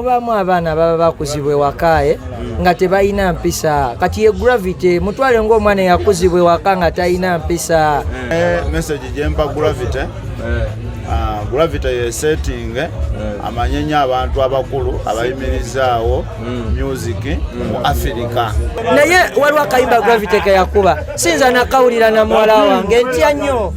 Obamu abaana baba bakuzibwe wakae nga tebalina mpisa kati ye gravity mutwale ng'omwana yakuzibwe waka nga talina mpisa. Message jempa gravity gravity ye setting amanyenya abantu abakulu abayimirizaawo music mu Africa. Naye waliwo akayimba gravity ke yakuba sinza nakawulira na muwala wange ntya nnyo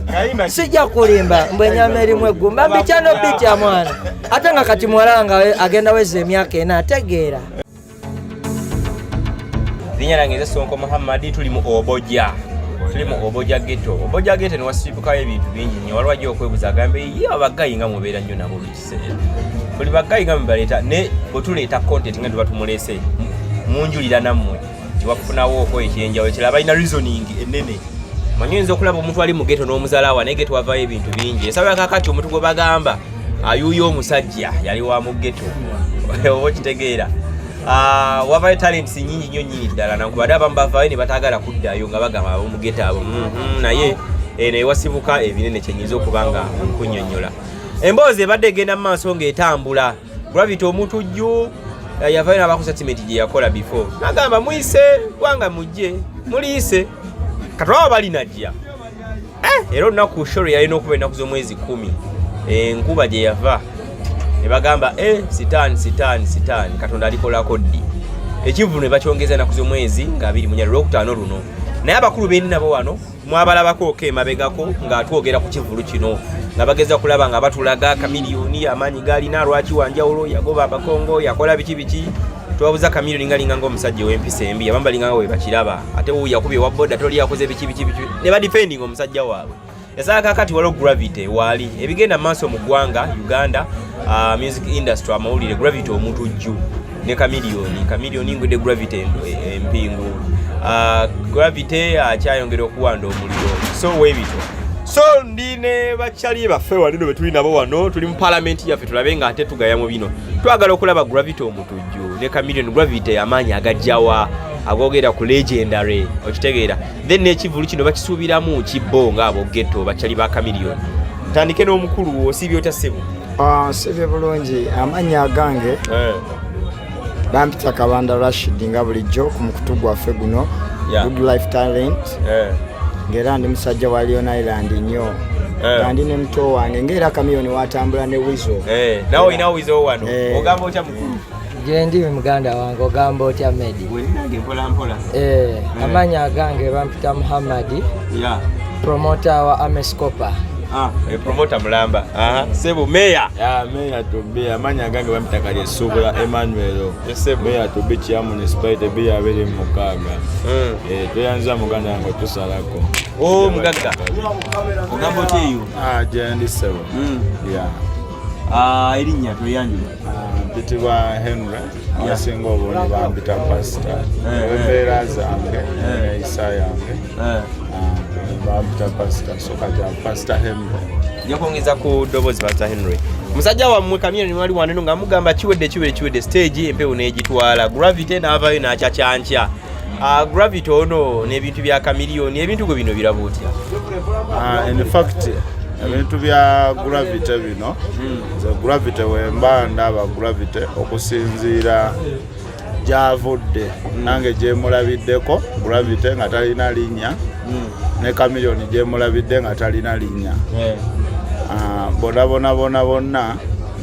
sijja kulimba mbwenyama erimu eggumba mbikyano biti ya mwana ate nga kati muwala nga agenda weza emyaka ena ategeera. Linnya lange nze Sonko Muhammad tuli mu Oboja. Tuli mu Oboja Ghetto. Oboja Ghetto ne wasibukayo ebintu bingi nnyo waliwo ajja okwebuza agambe ye abagayi nga mubeera nnyo nabo buli kiseera. Buli bagayi nga mubaleeta ne bwe tuleeta content nga tuba tumulese munjulira nammwe tiwafunawo oko ekyenjawo ekirala balina reasoning ennene. Manyinza okulaba omuntu ali mu ghetto n'omuzaala wa naye ghetto wavaayo ebintu bingi. Ensaba kakati omuntu gwe bagamba ayuuyo omusajja yali wa mu ghetto oba okitegeera. Wavayo talents nyingi nnyo nyingi ddala nankubadde abamu bavaayo ne batagala kuddayo nga bagamba ab'omu ghetto abo naye naye wasibuka ebinene kyenyinza okuba nga nkunnyonnyola. Emboozi ebadde egenda mu maaso ng'etambula. Gravity omuntu jju yavaayo n'abaku statement gye yakola before n'agamba muyise wanga mujje muliise katwaba bali najja era olunaku shoro yalina okuba ennaku z'omwezi 10 enkuba gye yava ne bagamba sitaani Katonda alikolako ddi ekivu ne bakyongeza ennaku z'omwezi nga 24 Olwokutaano luno. Naye abakulu b'enni nabo wano mwabalabako emabegako nga twogera ku kivulu kino nga bageza kulaba nga batulaga Chameleon amaanyi gaalina lwaki wanjawulo yagoba abakongo yakola biki twabuza Chameleon ngalinga ng'omusajja w'empisa embi abamu balinga nga we bakiraba ate wo yakubye wa boda toli yakoze biki ne badefending omusajja waabwe. Esaka kakati waliwo gravity wali ebigenda maaso mu ggwanga Uganda music industry amawulire gravity omuntu jju ne Chameleon ngwedde gravity empingu gravity akyayongera okuwanda omuliro so webito so ndine bakyali baffe walino betuli nabo wano tuli mu parliament yaffe tulabe nga ate tugaya mu bino twagala okulaba gravity omuntu jju ne Chameleon gravity amaanyi agajjawa agogera ku legendary okitegeera then ekivulu kino bakisuubiramu kibbo ng'abo ghetto bakyali ba Chameleon. Tandike n'omukulu osibye otasebo sibye bulungi amanya agange bampita Kabanda Rashid nga bulijjo ku mukutu gwaffe guno good life talent ngera ndi musajja wa Leon Island nnyo kandi ne muto wange ngera Chameleon watambula ne wizo nawe ina wizo wano ogamba otya mukulu je ndi muganda wange ogamba otya Medi wenage mpola amanya agange bampita Muhammad promoter wa Amescopa promoter mulamba sebo meya meya to be amanya agange bamutakali esubula Emmanuel meya to be chairman municipality be yabere mukaga toyanza muganda ngo tusalako mugagga ogamba oteyo je ndi sebo erinnya toyanjula bitibwa Henry asinga oboni bambita pastor embeera zange isa yange bambita pastor so kati pastor Henry yakongeza ku dobozi pastor Henry musajja wammwe Chameleon wali waneno nga mugamba kiwedde stage empewo n'egitwala gravity n'avaayo n'akyakyankya gravity ono n'ebintu bya Chameleon ebintu gwe bino birabuutya in fact ebintu bya gravity bino gravity wemba ndaba gravity okusinziira gyavudde nange gyemulabiddeko gravity nga talina linnya ne Chameleon gyemulabidde nga talina linnya bonna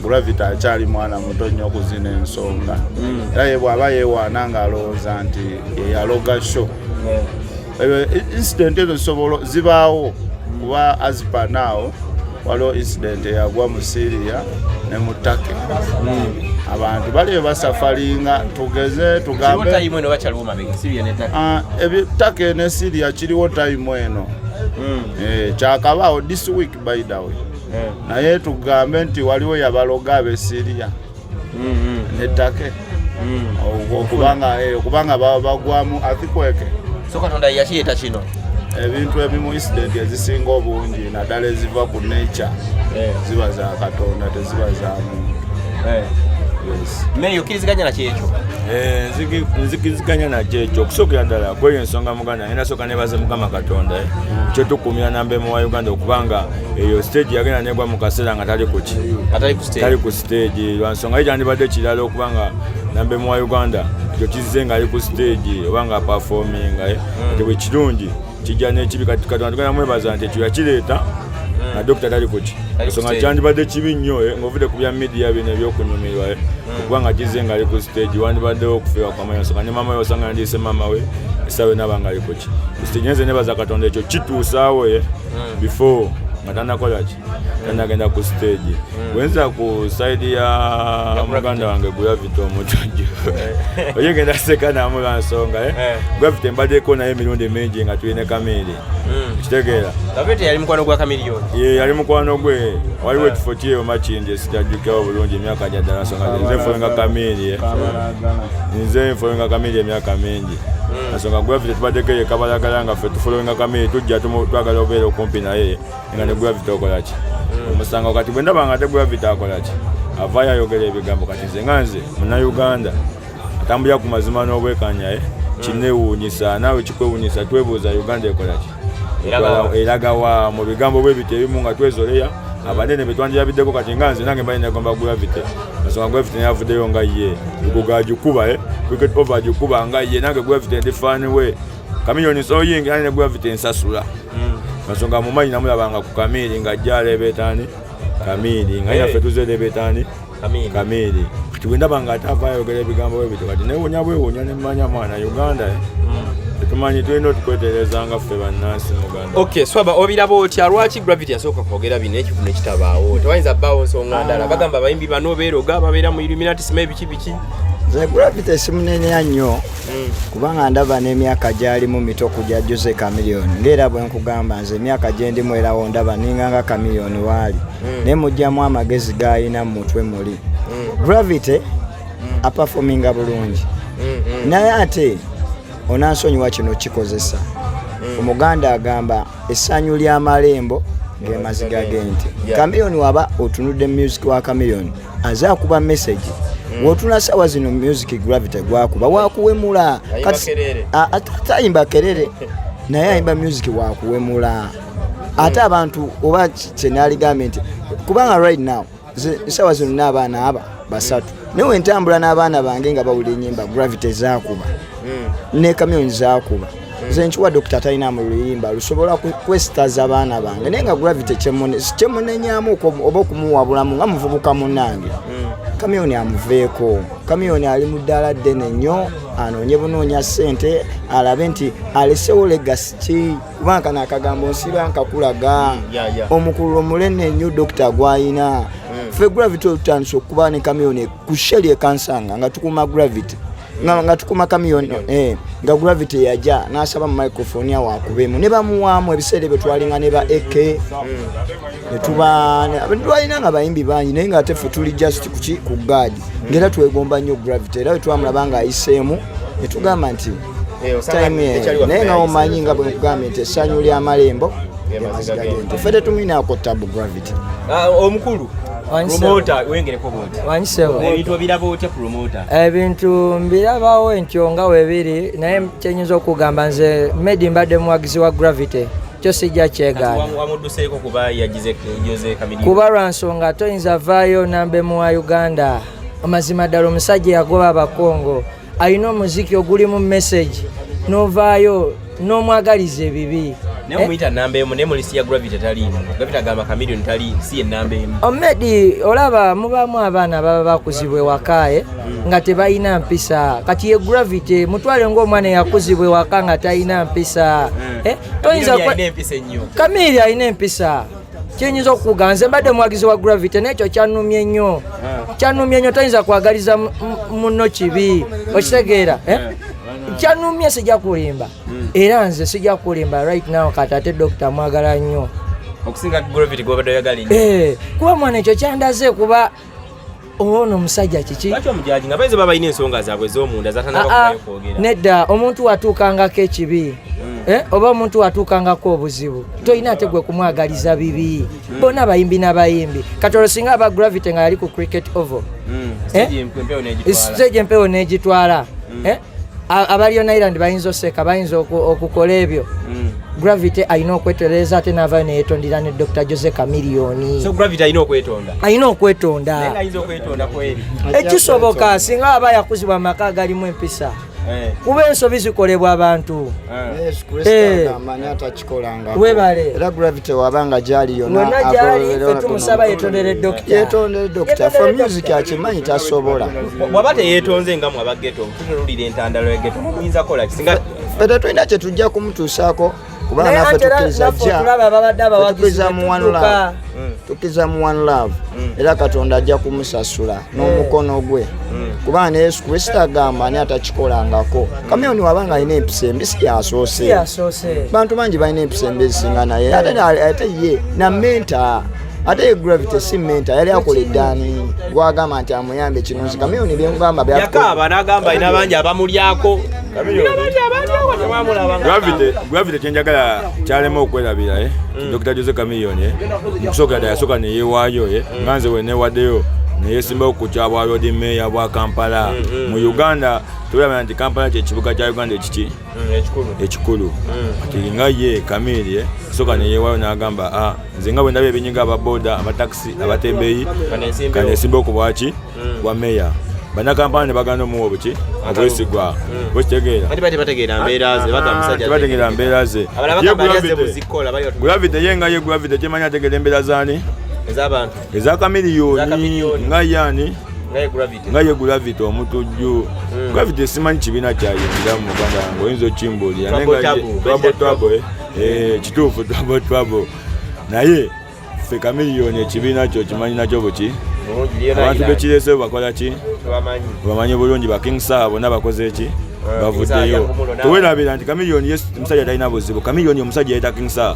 gravity akyali mwana muto nnyo okuzina ensonga era ye bw'aba yeewaana ng'alowooza nti yaloga show incident ezo zibaawo kuba as per now waliwo incident yagwa mu Syria ne mu Turkey abantu bali basafalinga tugeze tugambe time eno bakyaliwo mabega Syria ne Turkey Turkey ne Syria kiriwo time eno kyakabaawo this week by the way naye tugambe nti waliwo yabaloga abe Syria ne Turkey okubanga bagwamu earthquake so Katonda yakiyeta kino ebintu ebimu incident ezisinga obungi naddala eziva ku nature ziba za Katonda teziba za muntu meyo kiriziganya na kyekyo nzikiziganya nakyo ekyo okusookera ddala kweyo ensonga muganda ngenda sooka nebaze Mukama Katonda kyo tukumira nambemu wa Uganda okubanga eyo stage yagenda negwa mu kaseera nga tali ku stage lwansonga kyandibadde kirala okubanga nambemu wa Uganda ekyo kizize nga ali ku stage oba nga performinga ate bwe kirungi kijja n'ekibi Katonda tugenda mwebaza nti ekyo yakireeta na dokita tali kuki ensonga kyandibadde kibi nnyo ng'ovudde ku bya media bino ebyokunyumirwa okubanga kizize nga ali ku stage wandibaddewo okufiibwa kwamanya nsonga ne mama we osanga yandiise mama we esawe nabanga ali kuki stage nze nebaza Katonda ekyo kituusaawo before nga tanakola ki tanagenda ku stage bwenza ku side ya muganda wange Gravity omutonjo oye ngenda seka namula nsonga Gravity mbaddeko naye emirundi mingi nga tulina Chameleon kitegeera Gravity yali mukwano gwa Chameleon yali mukwano gwe waliwo ekifo kyeyo makindi sitajjukirawo bulungi emyaka gya ddala nsonga nze nfolenga Chameleon emyaka mingi nsonga Gravity tubaddeko ye kabalagala nga ffe tufolenga Chameleon tujja twagala obeera okumpi naye nga ne Gravity okola ki omusanga kati bwe ndaba nga te Gravity akola ki avaayo ayogera ebigambo kati nze nga nze munnayuganda atambulira ku mazima n'obwekanya kinneewuunyisa naawe kikwewuunyisa twebuuza Uganda ekola ki eragawa mu bigambo bwe biti ebimu nga twezoleya abanene betwandiyabiddeko kati nga nze nange mbalina egomba Gravity nsonga Gravity naye avuddeyo nga ye gugagikuba cricket over gikuba nga ye nange Gravity ndifaani we Chameleon soyingi nane Gravity ensasula nsonga mumanyi namulabanga ku Chameleon nga ajja alebeetaani Chameleon nga yaffe tuzerebeetaani Chameleon kati bwe ndaba nga ate avaayo ayogera ebigambo bwe bityo kati neewuunya bwewuunya ne mmanya mwana Uganda tumanyi tulina otukweterezanga ffe bannansi muganda. Okay, swaba obiraba otya lwaki Gravity yasooka kwogera bino ekivune kitabaawo tewayinza bbaawo nsonga ndala bagamba abayimbi bano beeroga babeera mu Illuminati simaye biki nze Gravity simunenya nnyo kubanga ndaba n'emyaka gyalimu mito kujja Jose Chameleon ng'era bwe nkugamba nze emyaka gye ndimu erawo ndaba ninganga Chameleon waali naye mujjamu amagezi g'alina mu mutwe muli Gravity apafominga bulungi naye ate onansonyiwa kino kikozesa omuganda agamba essanyu ly'amalembo ng'emaziga g'ente Chameleon waba otunudde music wa Chameleon aze akuba message wotuna sawa zino music Gravity gwakuba wakuwemula atayimba kerere naye ayimba music wakuwemula ate abantu oba kyenaligambe nti kubanga right now sawa zino n'abaana aba basatu naye ntambula n'abaana bange nga bawulira ennyimba Gravity zaakuba ne Chameleon zaakuba nze nkiwa dokita talina mu luyimba lusobola kwesitaza abaana bange naye nga Gravity kyemunenyamu oba okumuwabulamu nga muvubuka munnange Chameleon amuveeko Chameleon ali mu ddaala ddene nnyo anoonye bunoonya ssente alabe nti alesewo legacy ki kubanga n'akagambo nsiba nkakulaga omukulu omunene nnyo dokita gw'ayina ffe Gravity olutandisa okuba ne Chameleon ku sheri ekansanga nga tukuma Gravity nga tukuma Chameleon nga Gravity yajja n'asaba mu microphone yawo akubemu ne bamuwaamu ebiseera bye twalinga ne ba AK ne twalina nga bayimbi bangi naye nga ate ffe tuli just ku gaadi ng'era twegomba nnyo Gravity era bwe twamulaba ng'ayiseemu ne tugamba nti naye nga omanyi nga bwe nkugambye nti essanyu ly'amalembo emaziga g'ente ffe tetumwinaako tabu Gravity omukulu promoter wengereko boti wanyisewo ebintu obiraba otya promoter ebintu mbirabawo entyo nga weebiri naye kyenyinza okugamba nze Medi mbadde muwagizi wa Gravity kyo sijja kyegaana wamudduseeko kuba yagize Jose Chameleon kuba lwa nsonga toyinza vaayo nambemu wa Uganda amazima ddala omusajja yagoba abakongo alina omuziki ogulimu message novaayo n'omwagaliza ebibi naye omuyita namba emu naye mulisi ya Gravity taliimu Gravity agamba Chameleon tali si enamba emu Omedi olaba mubaamu abaana baba bakuzibwa ewaka nga tebalina mpisa kati ye Gravity mutwale ng'omwana yakuzibwa ewaka nga talina mpisa Chameleon alina empisa kyenyinza okugamba nze mbadde muwagizi wa Gravity n'ekyo kyannumye nnyo toyinza kwagaliza munno kibi okitegeera kyanumye sijja kulimba era nze sijja kulimba right now kati ate dokita mwagala nnyo okusinga Gravity gwabadde oyagala nnyo kuba mwana ekyo kyandaze kuba ono omusajja kiki lwaki omujaji nga bayinza baba balina ensonga zaabwe ez'omunda zatanaba kubayo kwogera nedda omuntu watuukangako ekibi oba omuntu atuukangako obuzibu toyina ate gwe kumwagaliza bibi bonna bayimbi n'abayimbi katolo singa aba Gravity nga yali ku cricket oval stage empewo n'egitwala abali on Island bayinza oseka bayinza okukola ebyo Gravity alina okwetereza ate n'avayo neyetondera ne Dr. Jose Chameleon. So Gravity alina okwetonda? Alina okwetonda. Naye ayinza okwetonda kweri? Ekisoboka singa aba yakuzibwa amaka galimu empisa. Kuba ensobi zikolebwa abantu. Yesu Kristo amanya atakikolanga. Webale. Era Gravity wabanga gyali yonna wonna gyali tumusaba yetondere Dr. Yetondere Dr. For music akimanyi tasobola. Waba teyetonze nga mwaba Ghetto tutunulira entandalo ya Ghetto muyinza kola kisinga fete tulina kye tujja kumutuusaako kubanga naffe tukkiriza mu one love era Katonda ajja kumusasula n'omukono gwe kubanga ne Yesu Kristo agamba ani atakikolangako. Chameleon wabanga alina empisa embi si yasoose bantu bangi balina empisa embi ezisinga naye ate ye na menta ate Gravity si menta yali akola eddaani gwagamba nti amuyambe kinunzi. Chameleon byemugamba yakaaba n'agamba alina bangi abamulyako. Gravity kyenjagala kyalema okwerabira Dr. Jose Chameleon okusooka ddala yasooka neyeewaayo nga nze we neewaddeyo neyeesimbawo ku kyabwa road mayor bwa Kampala mu Uganda. Tulabira nti Kampala kyekibuga kya Uganda ekikulu ati nga ye Chameleon sooka neyeewaayo n'agamba nze nga bwe ndabye ebinyiga ababoda abatakisi abatembeeyi kaneesimbawo ku bwaki bwa mayor. Banakampala ne baganda omuwa obuki obwesigwa bwekitegeera tebategeera mbeera ze. Gravity ye nga ye Gravity kyemanya ategeera embeera zaani eza Chameleon nga yaani nga ye Gravity omutujju. Gravity simanyi kibiina kyayingira mu Uganda nga oyinza okimbuulira kituufu twabo naye ffe Chameleon ekibiina kyo kimanyi nakyo buki abantu bekireese bakola ki bamanyi bulungi ba King Sir bonna bakoze eki bavuddeyo. Tewerabira nti Chameleon musajja talina buzibu. Chameleon omusajja yayita King Sir.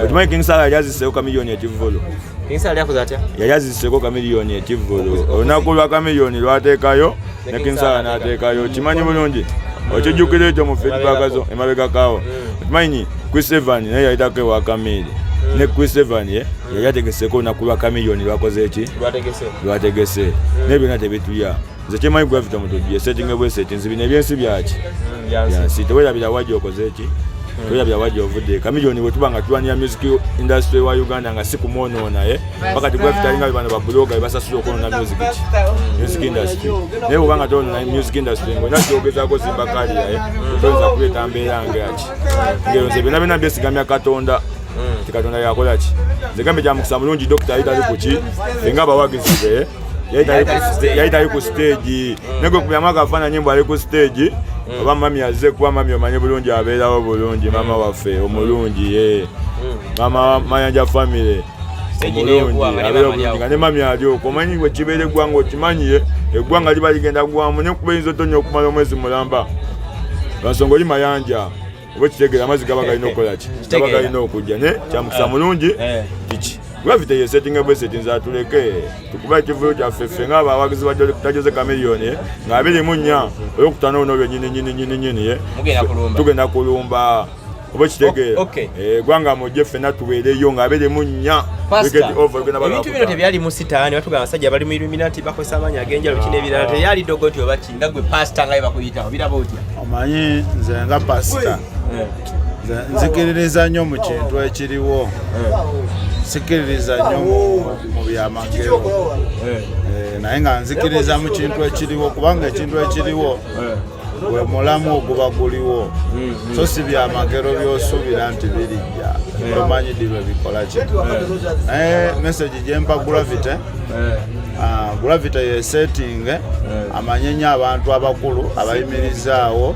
Okimanyi King Sir yali aziseeko Chameleon ekivvulu. Yali aziseeko Chameleon ekivvulu. Olunaku lwa Chameleon lwateekayo ne King Sir n'ateekayo. Kimanyi bulungi okijjukira ekyo mu feedback zo emabega kaawo. Okimanyi Chris Evans naye yayitako ewa Chameleon ne Chris Evans yali ategeseeko olunaku lwa Chameleon lwakoze eki lwategese naye byonna tebituya. Nze kyemanyi Gravity omutujju setting bwesetinzi bino ebyensi byaki byansi. Tewerabira wajja okoze eki tewerabira wajja ovudde. Chameleon bwe tuba nga tulwanira music industry wa Uganda nga si kumwonoona pakati Gravity alinga bano babuloga bebasasula okwonoona music industry naye bw'oba nga tonoona music industry ng'olina kyogezaako zimba kaliya toyinza kuleeta mbeera ngaki ngero nze byonna byonna byesigamya Katonda Katonda yakola ki. Nze gambe kya mukisa mulungi Dr. ayitali ku ki nga abawagizi be yayitali ku stage negwe kubyamu akafaananyi mbw ali ku stage oba mami azze kuba mami omanye bulungi abeerawo bulungi mama waffe omulungi mama Mayanja family omulungi abeera bulungi nga ne mami ali okwo omanyi bwe kibeera eggwanga okimanyi eggwanga liba ligenda gwamu naye kuba eyinza otonya okumala omwezi mulamba lwansonga oli mayanja oba ekitegeera amazzi gaba galina okukola ki gaba galina okujja ne kyamukisa mulungi kiki Gravity yesetting bwesetinzi atuleke tukuba ekivuyo kyaffe ffe ng'abawagizi ba Dr. Jose Chameleon nga 24 olwokutaano ono nyini tugenda kulumba oba ekitegeera gwanga mujje ffenna tubeereyo nga 24 ebintu bino tebyali mu sitaani batugamba abasajja bali mu Illuminati bakozesa amaanyi ag'enjalo kino ebirala teyali dogoti oba ki nga gwe pasita nga bakuyitawo biraba otya? Omanyi nze nga pasita nzikiririza nnyo mu kintu ekiriwo sikiririza nnyo mu byamagero naye nga nzikiriza mu kintu ekiriwo kubanga ekintu ekiriwo gwe mulamu oguba guliwo so si byamagero byosuubira nti birijja tomanyi dirwe bikola ki naye message gyempa Gravity yesetting amanye nnyo abantu abakulu abayimirizaawo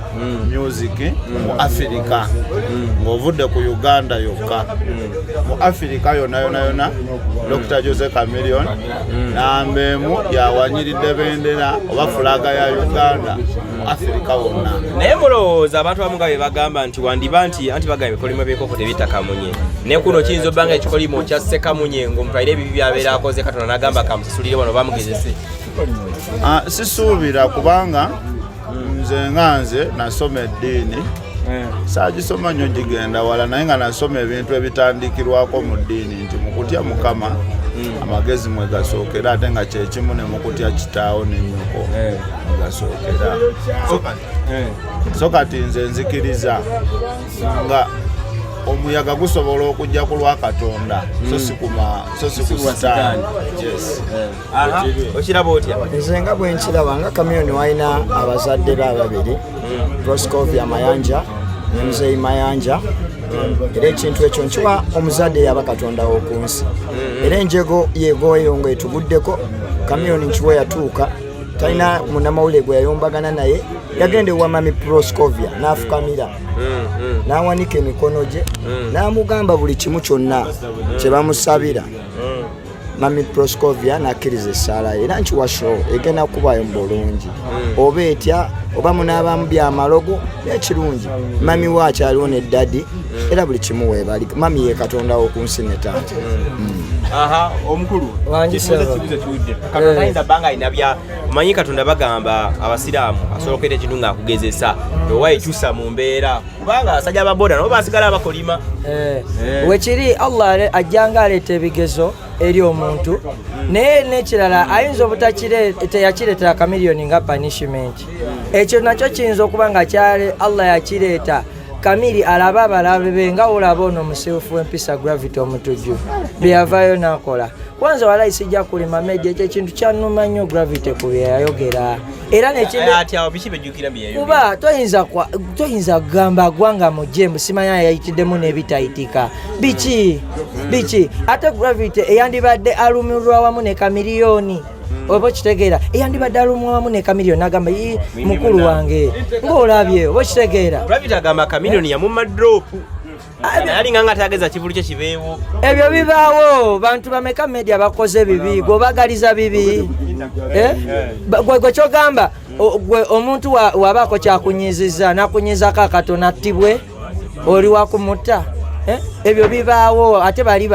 music mu Africa ng'ovudde ku Uganda yokka mu Africa yonna Dr. Jose Chameleon nambeemu yawanyiridde bendera oba fulaga ya Uganda mu Africa wonna. Naye mulowooza abantu abamu nga be bagamba nti wandiba nti anti bagamba ebikolimo by'enkoko tebita kamunye naye kuno kiyinza obbanga ekikolimo kyasse kamunye ng'omuntu alina ebibi byabeera akoze Katonda n'agamba kamusasulire wano bamugezese. Sisuubira kubanga nze nga nze nasoma eddiini saagisoma nnyo gigenda wala naye nga nasoma ebintu ebitandikirwako mu ddiini nti mu kutya Mukama amagezi mwe gasookera ate nga kyekimu ne mu kutya kitaawo n'ennyoko mwe gasookera. So kati nze nzikiriza nga omuyaga gusobola okujja ku lwa Katonda so si ku sitaani. Okiraba otya? Nze nga bwe nkiraba nga Chameleon walina abazadde be ababiri, Proscovia Mayanja ne Muzeeyi Mayanja, era ekintu ekyo nkiwa omuzadde yaba Katonda w'oku nsi, era enjego yeegoyo ng'etuguddeko. Chameleon nkiwa yatuuka talina munnamawulire gwe yayombagana naye, yagenda ewa mami Proscovia n'afukamira n'awanika emikono gye n'amugamba buli kimu kyonna kye bamusabira. Mami Proscovia n'akkiriza essaala ye, era nkiwa show egenda kubaayo mu bulungi, oba etya oba munaabamu byamalogo n'ekirungi. Mami we akyaliwo ne daddi, era buli kimu weebali. Mami ye Katonda w'oku nsi ne taata. Omukulu Katonda ayinza bbanga alina bya omanyi. Katonda bagamba abasiraamu asobola okuleeta ekintu ng'akugezesa owa ekyusa mu mbeera, kubanga abasajja ababoda nabo basigala bakolima. Wekiri Allah ajjanga aleeta ebigezo eri omuntu, naye n'ekirala ayinza teyakireetera Chameleon nga punishment. Ekyo nakyo kiyinza okuba nga Allah yakireeta Kamili alaba abalabe be nga olaba ono omusiifu w'empisa Gravity omutujju bye yavaayo n'akola. Kwanza walayi sijja kulima media, ekyo ekintu kyannuma nnyo Gravity ku bye yayogera. Era kuba toyinza kugamba gwanga mu jembu simanya yayitiddemu n'ebitayitika biki ate Gravity eyandibadde alumulwa wamu ne Chameleon. Oba kitegeera eyandibadde alumwa wamu ne Chameleon n'agamba mukulu wange ng'olabye oba kitegeera. Gravity agamba Chameleon yamumma drop alinga nga tageza kivulu kye kibeewo. Ebyo bibaawo, bantu bameka media bakoze bibi, gobagaliza bibi. Gwe kyogamba gwe omuntu wabaako kyakunyiziza nakunyizako akatono attibwe oli wakumutta. Ebyo bibaawo ate bali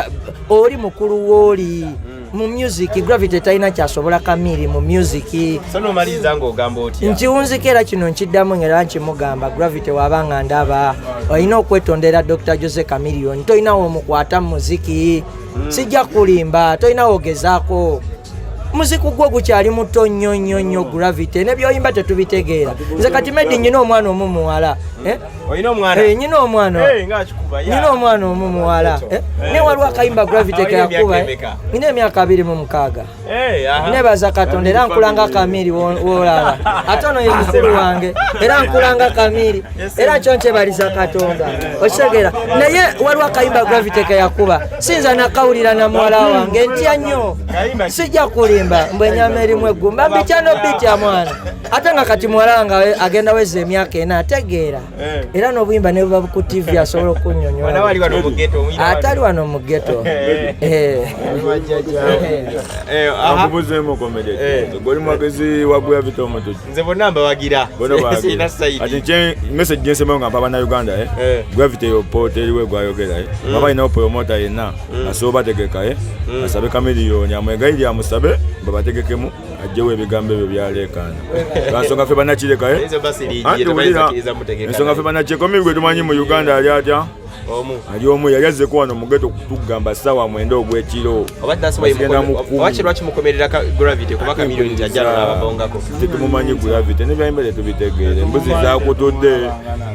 oli mukulu w'oli mu music. Gravity talina kyasobola Chameleon mu music. Sono maliza ng'ogamba otya? Nkiwunzikira kino nkiddamu ngera nkimugamba Gravity wabanga ndaba olina okwetondera Dr. Jose Chameleon, tolina omukwata mu muziki, sijja kulimba, tolina ogezaako. Muziki gwo gukyali muto nnyo Gravity, nebyoyimba tetubitegeera. Nze kati Medi nyina omwana omumuwala. Oyina omwana? Nyina omwana. Nyina omwana omumuwala. Ne waliwo akayimba Gravity ke yakuba. Nina emyaka 26. Nebaza Katonda era nkulanga Chameleon wolaba. Ate ono ye mukulu wange era nkulanga Chameleon. Era kyo nkyebaliza Katonda. Okitegeera. Naye waliwo akayimba Gravity ke yakuba. Sinza nakawulira na muwala wange ntya nnyo. Sijja kulimba mbwenyama erimu eggumba mbikyano bitya mwana. Ate nga kati muwala wange agenda weza emyaka 4 ategeera. Era n'obuyimba ne buba ku TV asobola okunnyonnyola. Bana wali wano mu ghetto. Atali wano mu ghetto. Akubuzemu komedi. Goli mwagezi wa Gravity omutujju. Nze bonna mbawagira. Sina side. Ati message jesema nga baba na Uganda Gravity yo portal we gwayogera baba ina promoter yena asoba tegeka asabe Chameleon amwegairi amusabe baba tegekemu ajjewe ebigambo ebyo byalekana. Kansonga fe banakireka Ezo basiri yira bayizakiriza mutegeka. Ensonga fe banakireka gwe tumanyi mu Uganda ali atya? Ali omu yali azze kuwano mu ghetto kutugamba sawa 9 ogw'ekiro. Lwaki mukomerera Gravity kuba Chameleon ajjala n'ababongako? Tetumumanyi Gravity nebyayimba tetubitegeere. Embuzi zaakutudde,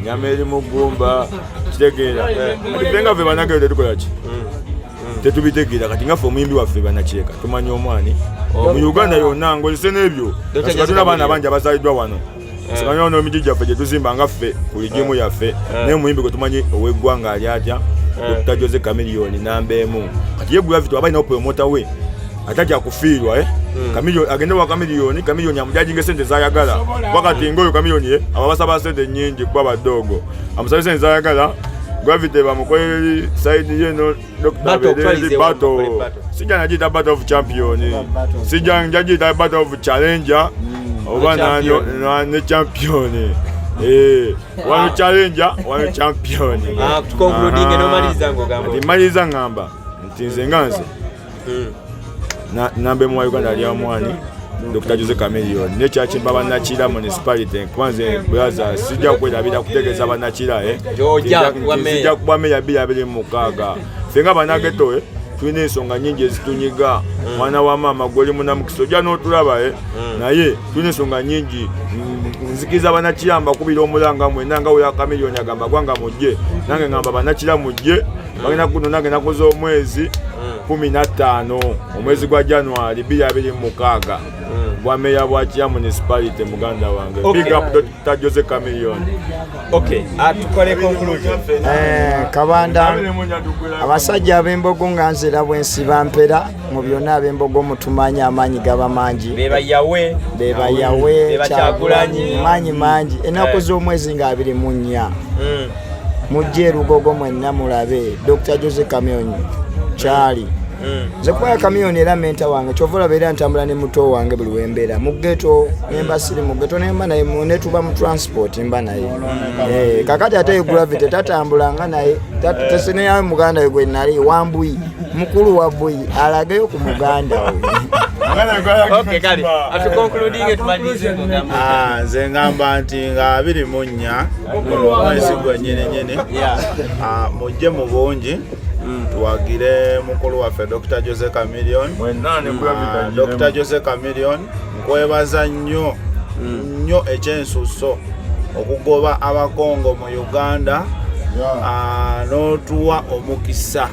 nyama eri mu ggumba, kitegeera. Atupenga fe banagero tetukola ki? Tetubitegeera kati nga fe omuyimbi waffe banakireka tumanyi omwani. Mu Uganda yonna ng'olise n'ebyo. Tulina abaana bangi abazaaliddwa wano. Simanyi ono emiti gyaffe gye tuzimba nga ffe ku ligimu yaffe. Naye omuyimbi gwe tumanyi ow'eggwanga ali atya? Dr. Jose Chameleon namba emu. Kati ye Gravity aba alina promota we atajja kufiirwa Chameleon agende wa Chameleon amujajinga sente zayagala. Wakati ngoyo Chameleon aba basaba sente nnyingi kuba badogo. Amusaba sente zayagala. Gravity bamukolera side yeno Dr. Bedezi battle. Sijja najita battle of champion. Sijja njagita battle of challenger. Oba ne champion. Wano challenger, wano champion. Tukoncluding no maliza ngogamba. Maliza ngamba. Ntinze nganze. Nambe mu Uganda ali amwani. Dr. Jose Chameleon nekyakimba bannakira municipality kwanza brother sijja kwerabira kutegeeza bannakira sijja kuba meya 2026 fenga banageto tulina ensonga nyingi ezitunyiga mwana wa maama gwoli munamukisa ojja n'otulaba naye tulina ensonga nyingi nzikiriza bannakira mbakubira omulanga mwena nga weya Chameleon agamba gwanga mujje nange ngamba bannakira mujje bagenda kuno nange nakoze omwezi 15 omwezi gwa January 2026 bwa meya bwa Kya municipality muganda wange big up Dr. Jose Chameleon. Atukole conclusion. Kabanda abasajja ab'embogo nga nzira bwensiba mpera mu byonna ab'embogo mutumanya amanyi gaba mangi beba yawe Kyagulanyi manyi ennaku z'omwezi nga 24 mujje Lugogo mwenna mulabe Dr. Jose Chameleon Charlie nze kuba Chameleon era menta wange kyovula beera ntambula ne muto wange buli wembeera mu Ghetto nemba siri mu Ghetto nemba naye netuba mu transport mba naye kakati ate gravity tatambulanga naye tesene yawe muganda we gwe nali wambuyi mukulu wa buyi alagayo ku muganda we. Kale atukoncluding tumalize nze ngamba nti nga 24 mwezi gwa nyene mujje mu bungi tuwagire mukulu waffe Dr. Jose Chameleon. Dr. Jose Chameleon nkwebaza nnyo ekyensuso okugoba abakongo mu Uganda n'otuwa omukisa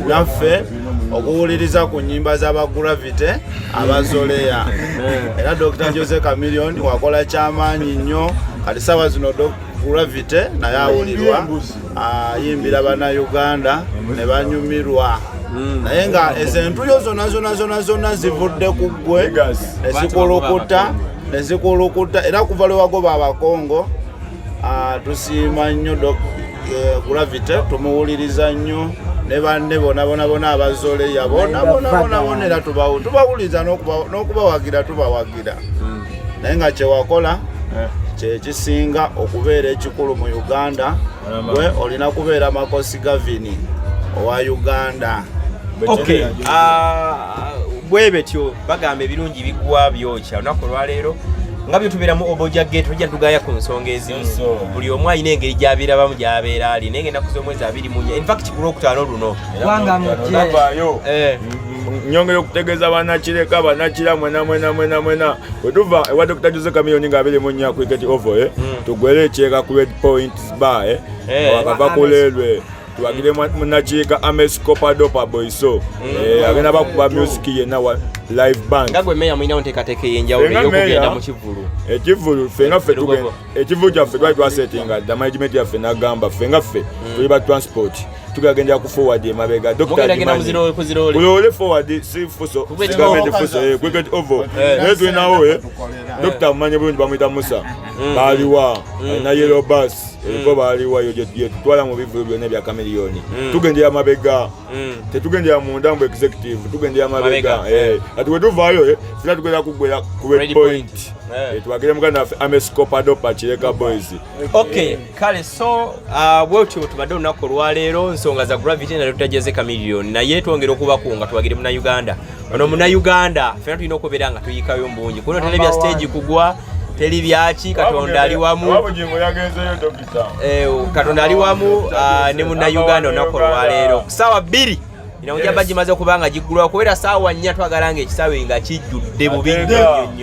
naffe okuwuliriza ku nnyimba z'abagravity abazoleya era Dr. Jose Chameleon wakola kyamaanyi nnyo kati sawa zino gravity naye awulirwa ayimbira bana Uganda ne banyumirwa naye nga ezentuyo zonna zivudde ku ggwe nezikulukuta era kuva lwe wagoba abakongo tusiima nnyo gravity tumuwuliriza nnyo ne banne bona abazoleya bona era tubawuliriza n'okubawagira tubawagira naye nga kyewakola kyekisinga okubeera ekikulu mu Uganda gwe olina kubeera makosi gavini owa Uganda. Bwe betyo bagamba ebirungi bigwa byokya olunaku lwaleero nga byo tubeeramu obojja Ghetto tujja tugaya ku nsonga ezimu buli omu alina engeri gy'abeerabamu gy'abeera ali naye ngenda kuza omwezi 24 in fact ku Lwokutaano luno wanga mujje nyongera okutegeeza bannakireka bannakira mwena wetuva ewa Dr. Jose Chameleon nga 24 ku Ghetto Oval tugwere ekyeka ku Red Points Bar wakava kulelwe tuwagire munnakiika Amescopadopa Boyso agenda bakuba music yenna wa live band nga gwe meya mulinawo nteekateeka ey'enjawulo ey'okugenda mu kivulu ekivulu fenga ffe tugenda ekivulu kyaffe twali twasetinga dda management yaffe n'agamba fenga ffe tuli ba transport tugagendera ku forward emabega kulole forward si fuso government fuso cricket oval naye tulinawo Dr. Manye bulungi bamuyita Musa baaliwa na yellow bus eko baaliwa yetutwala mu bivulu byonna bya Chameleon tugendera mabega tetugendera munda mbu executive tugendera mabega ati wetuvaayo funa tugenda kugwera ku Red Point tuwagire muganda waffe Amescopadopa Kireka Boys. Kale so bwetyo tubadde olunaku olwaleero nsonga za gravity na Dr. Jose Chameleon naye twongera okubakunga tuwagire muna Uganda ono muna Uganda fena tulina okubeera nga tuyikayo mbungi kuno tele bya stage kugwa teli byaki Katonda ali wamu Katonda ali wamu ne muna Uganda olunaku olwaleero kusaawa 2 inaongea baji maze kubanga jigulwa kuwera sawa 4 twagalange ekisawe nga kijjudde bubingi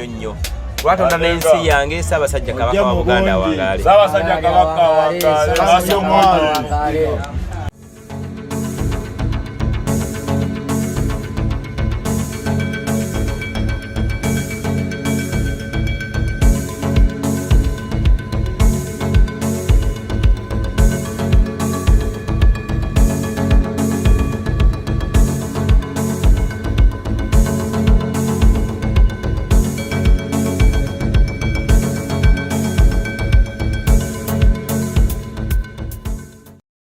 nnyo Watonda n'ensi yange Ssaabasajja Kabaka wa Buganda wangaale. Ssaabasajja Kabaka wangaale.